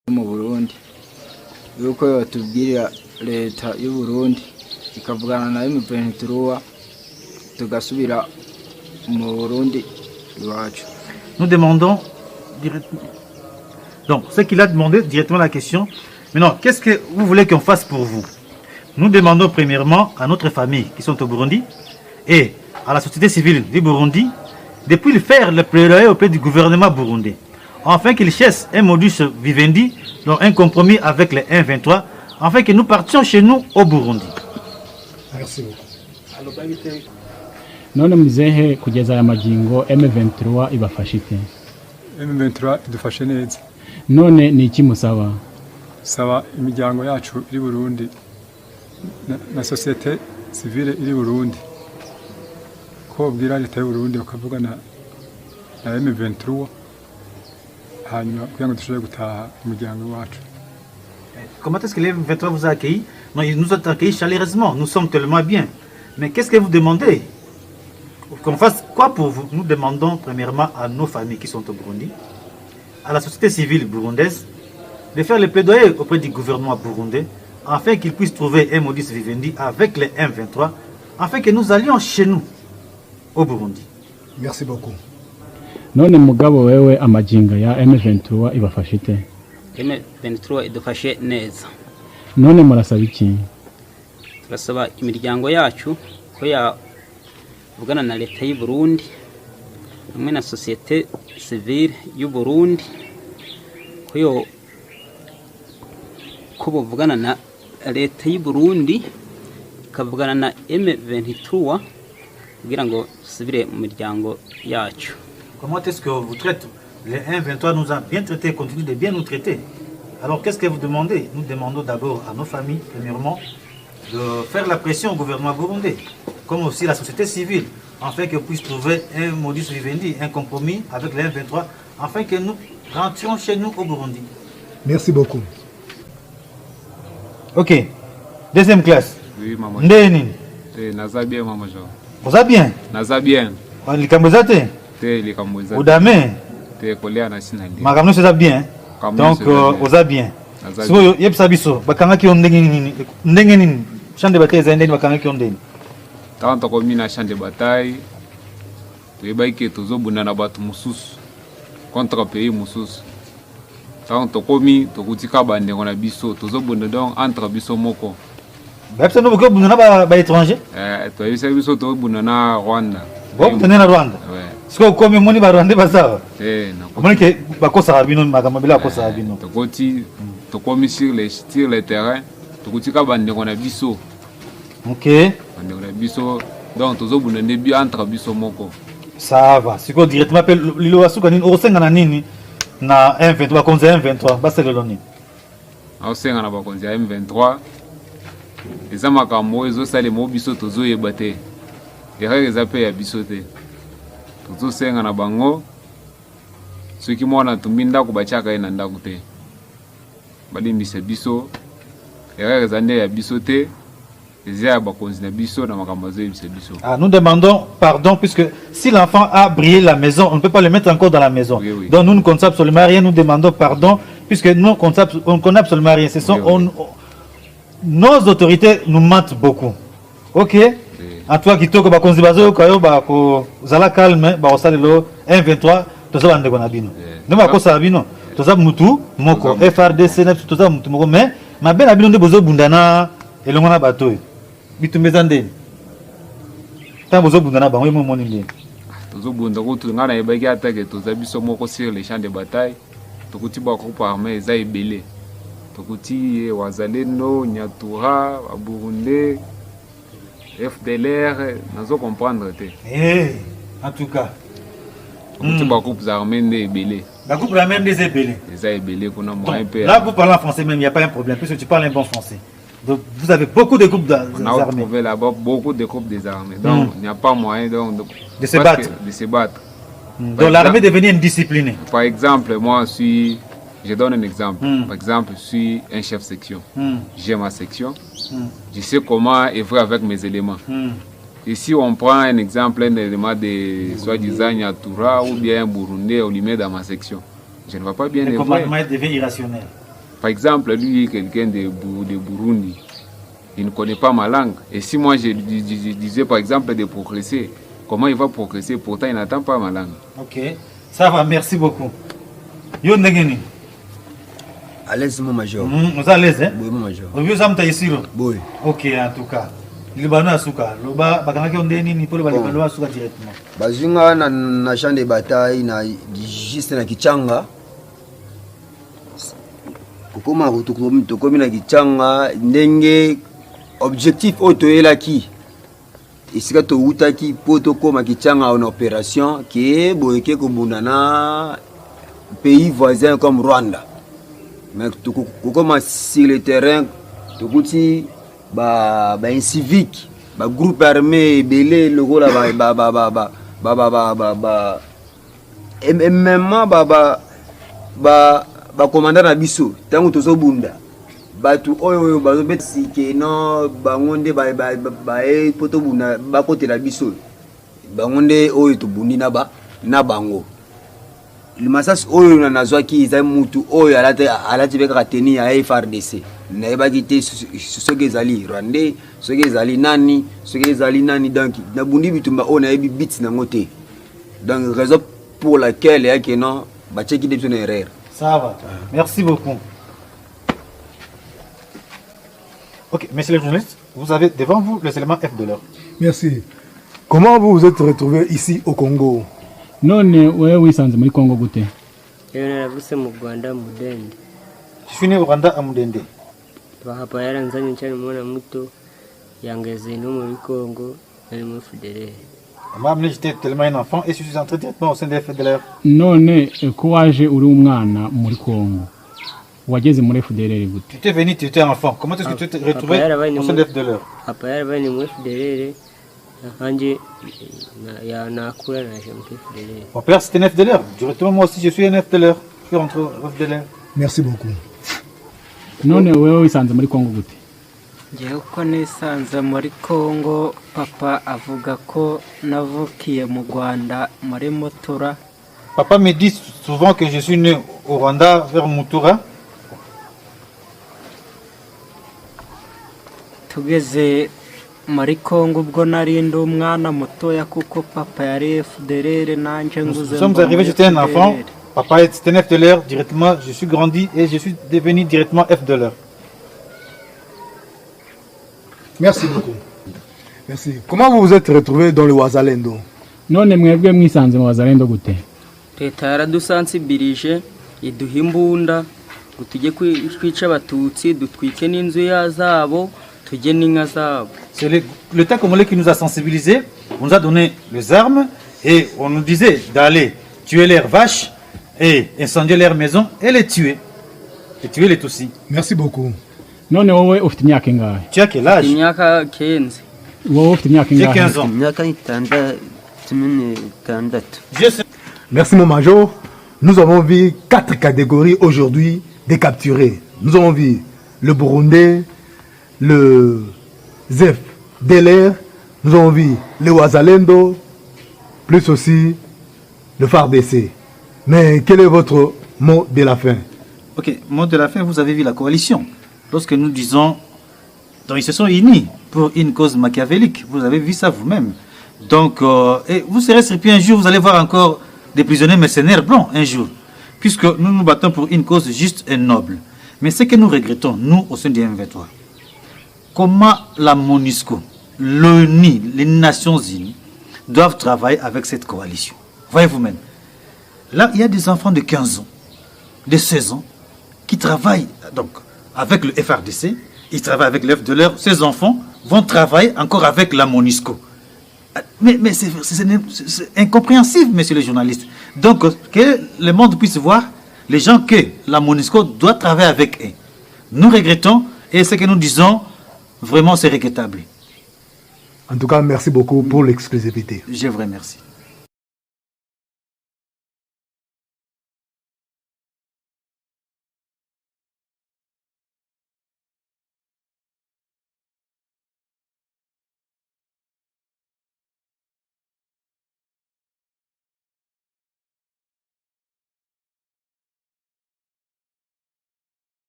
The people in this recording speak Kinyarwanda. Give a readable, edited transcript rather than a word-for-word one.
mu Burundi yuko yatubwira leta y'u Burundi ikavugana na M23 tugasubira mu Burundi iwacu. Nous demandons directement. Donc, ce qu'il a demandé directement la question. Maintenant, qu'est-ce que vous voulez qu'on fasse pour vous? Nous demandons premièrement à notre famille qui sont au Burundi et à la société civile du Burundi de faire le plaidoyer auprès du gouvernement burundais afin qu'il cherche un modus vivendi, donc un compromis avec les M23, afin que nous partions chez nous au Burundi. Merci beaucoup. None mzehe kugeza aya magingo M23 ibafashe ite? M23 idufashe neza. None ni iki musaba? Saba imiryango yacu iri Burundi na societe civile iri Burundi ko bwira leta y'u Burundi bakavugana na M23 hanyuma kugira ngo dushobore gutaha umuryango wacu. Comment est-ce que les M23 vous a accueilli? Non, ils nous ont accueillis chaleureusement, nous sommes tellement bien. Mais qu'est-ce que vous demandez? Qu'on fasse quoi pour vous? Nous demandons premièrement à nos familles qui sont au Burundi, à la société civile burundaise, de faire le plaidoyer auprès du gouvernement burundais, afin qu'ils puissent trouver un modus vivendi avec les M23, afin que nous allions chez nous, au Burundi. Merci beaucoup. None mugabo wewe amajinga ya M23 ibafashe ite? M23 idufashe neza. None murasaba iki? Turasaba imiryango yacu ko yavugana na leta y'u Burundi hamwe na societe civile y'u Burundi ko bavugana na leta y'u Burundi ikavugana na M23 kugira ngo dusubire mu miryango yacu. Comment est-ce que vous traitez? Les M23 nous ont bien traités, continuent de bien nous traiter. Alors qu'est-ce que vous demandez? Nous demandons d'abord à nos familles, premièrement, de faire la pression au gouvernement burundais, comme aussi la société civile, afin qu'elle puisse trouver un modus vivendi, un compromis avec les M23, afin que nous rentrions chez nous au Burundi. Merci beaucoup. Ok. Deuxième classe. Oui, maman. Ndeni. Naza bien, maman. Vous allez bien? Naza bien. Les Cambodgiens? Les Cambodgiens. Udame? Colère nationale. Makamno c'est bien. Donc, vous allez bien. So, yep sabiso. Bakanga ki ondengeni. Ndengeni. Champ de bataille zendeni bakanga ki ondeni. Tant que mina champ de bataille, tu es baïké tozo bunana batu mususu contre pays mususu. Tant que komi to kutika bande on a biso tozo bunana donc entre biso moko. Bapsa no boko bunana ba étranger. To yisa biso to bunana Rwanda. Bon, tenez na Rwanda. Ouais. Siko komi moni ba Rwanda basawa. Na. Moni ke bakosa rabino makamabila kosa rabino. To koti to komi sur les terrains, to kutika bande on a biso. Ok. Donc, tous les gens bien entre biso moko. Ça va. Si vous directement appelle Lilo Asuka, ni osenga na nini na M23 konza M23 basa lelo ni. Osenga na bakonza M23. Eza makambo ezo sale mo biso tozo yebate. Erreur ezape ya biso te. Tozo senga na bango. Soki mwana tumbinda ko bachaka ina ndaku te. Bali mbise biso. Erreur ezande ya biso te. Nous demandons pardon puisque si l'enfant a brillé la maison, on ne peut pas le mettre encore dans la maison. Oui, oui. Donc nous ne comptons absolument rien, nous demandons pardon puisque nous on ne connaît absolument rien. Ce sont, oui, oui. Nos autorités nous mentent beaucoup. Ok? Oui. En toi qui toko bakonzi bazo kayo bako zala calme ba osalelo 123 toza bande konabino. Donc bako sabino toza mutu moko FRDC na toza mutu moko mais ma ben abino nde bozo bundana elongo na bato. Bitumeza ndeni tambo zo bundana bango mo moni ndeni tozo bunda ko tu ngana ebaki atake toza biso moko sur les champs de bataille tokuti ba groupe armé eza ebele tokuti wazalendo nyatura Burundi FDLR nazo comprendre te en tout cas tokuti ba groupe armé nde ebele ba groupe armé nde ebele eza ebele kuna moyen pe là vous parlez en français même il y a pas un problème puisque tu parles un bon français. Donc, vous avez beaucoup de groupes d'armées. On a trouvé là-bas beaucoup de groupes d'armées. Donc, il n'y a pas moyen de se battre. Donc, l'armée devient indisciplinée. Par exemple, moi, je donne un exemple. Par exemple, je suis un chef section. J'ai ma section. Je sais comment œuvrer avec mes éléments. Ici, on prend un exemple, un élément de soi-disant Nyatura ou bien un Burundais, on lui met dans ma section. Je ne vais pas bien œuvrer. Le commandement devient irrationnel. Par exemple, lui est quelqu'un de Burundi. Il ne connaît pas ma langue. Et si moi je disais par exemple de progresser, comment il va progresser? Pourtant, il n'entend pas ma langue. Ok, ça va, merci beaucoup. Yo Negeni. À l'aise, mon major. Vous êtes à l'aise, hein? Oui, mon major. Vous avez un ici, Oui. ok, en tout cas. Libanais à Souka. Loba, bakanga on déni ni pour le Libanais à Souka directement. Bazunga na champ de bataille na juste na Kichanga. Kokoma kutokomi na Kichanga ndenge objectif otoyelaki. Isika to utaki poto koma Kichanga en opération qui est boyeke kobundana pays voisins comme Rwanda. Mais kokoma sur le terrain tokuti ba civique ba groupe armé belé logo la ba commandant na biso tango tozo bunda batu oyo bazo beti ke no bangonde ba poto bunda ba côté la biso bangonde oyo to bundi na bango le massage oyo na nazwaki za mutu oyo alati beka teni ya FRDC na ebaki te soki ezali rwandais soki ezali nani donc na bundi bitumba oyo na yebi bit nango te donc raison pour laquelle yake non bacheki de son erreur. Ça va, merci beaucoup. Ok, messieurs les journalistes, vous avez devant vous les éléments F de l'heure. Merci. Comment vous vous êtes retrouvé ici au Congo? none wewe wisanze muri Kongo gute? Naravuse mu Rwanda Mudende. Je suis né au Rwanda à Mudende. Hapa yaranzanye cyane mwana muto yangeze no muri Congo nari mu FDLR. Moi, j'étais tellement un enfant et je suis entré directement au sein des FDLR. None ko waje uri umwana muri Kongo wageze muri FDLR gute? Tu étais venu, tu étais enfant. Comment est-ce que tu t'es retrouvé au sein des FDLR? Hapa yarabanye mu FDLR. Mon père c'était un FDLR. Directement moi aussi je suis un FDLR. Je suis rentré au FDLR. Merci beaucoup. None wewe wisanze muri Kongo gute? Ngewe ko nisanze muri Kongo papa avuga ko navukiye mu Rwanda muri Mutura. Papa me dit souvent que je suis né au Rwanda vers Mutura. Tugeze muri Kongo ubwo nari ndi umwana mutoya kuko papa yari FDLR nanje nguze. Nous sommes arrivés, j'étais un enfant. Papa était un FDLR directement. Je suis grandi et je suis devenu directement FDLR. Merci beaucoup. Merci. Comment vous vous êtes retrouvé dans le Wazalendo? None mwebwe mwisanze mu Wazalendo gute? Leta yaradusansibirije iduha imbunda ngo tujye kwica abatutsi dutwike n'inzu yazabo tujye n'inka zabo. C'est l'État congolais qui nous a sensibilisés. On nous a donné les armes et on nous disait d'aller tuer leurs vaches et incendier leurs maisons et les tuer. Et tuer les Tutsis. Merci beaucoup. None wowe ufite imyaka ingahe? Tu as quel âge? Imyaka 15. Wowe ufite imyaka J'ai ingahe? 15 ans. Merci mon major. Nous avons vu 4 catégories aujourd'hui de capturés. Nous avons vu le Burundais, le Zef Deler, nous avons vu le Wazalendo, plus aussi le FARDC. Mais quel est votre mot de la fin? Ok, mot de la fin, vous avez vu la coalition. Lorsque nous disons, donc ils se sont unis pour une cause machiavélique. Vous avez vu ça vous-même. Donc, et vous serez surpris un jour, vous allez voir encore des prisonniers mercenaires blancs un jour. Puisque nous nous battons pour une cause juste et noble. Mais ce que nous regrettons, nous, au sein du M23, comment la MONUSCO, l'ONU, les Nations Unies, doivent travailler avec cette coalition. Voyez vous-même. Là, il y a des enfants de 15 ans, de 16 ans, qui travaillent donc avec le FRDC, ils travaillent avec l'FDLR, ces enfants vont travailler encore avec la MONUSCO. Mais c'est incompréhensible, messieurs les journalistes. Donc, que le monde puisse voir les gens que la MONUSCO doit travailler avec eux. Nous regrettons, et ce que nous disons, vraiment c'est regrettable. En tout cas, merci beaucoup pour l'exclusivité. Je vous remercie.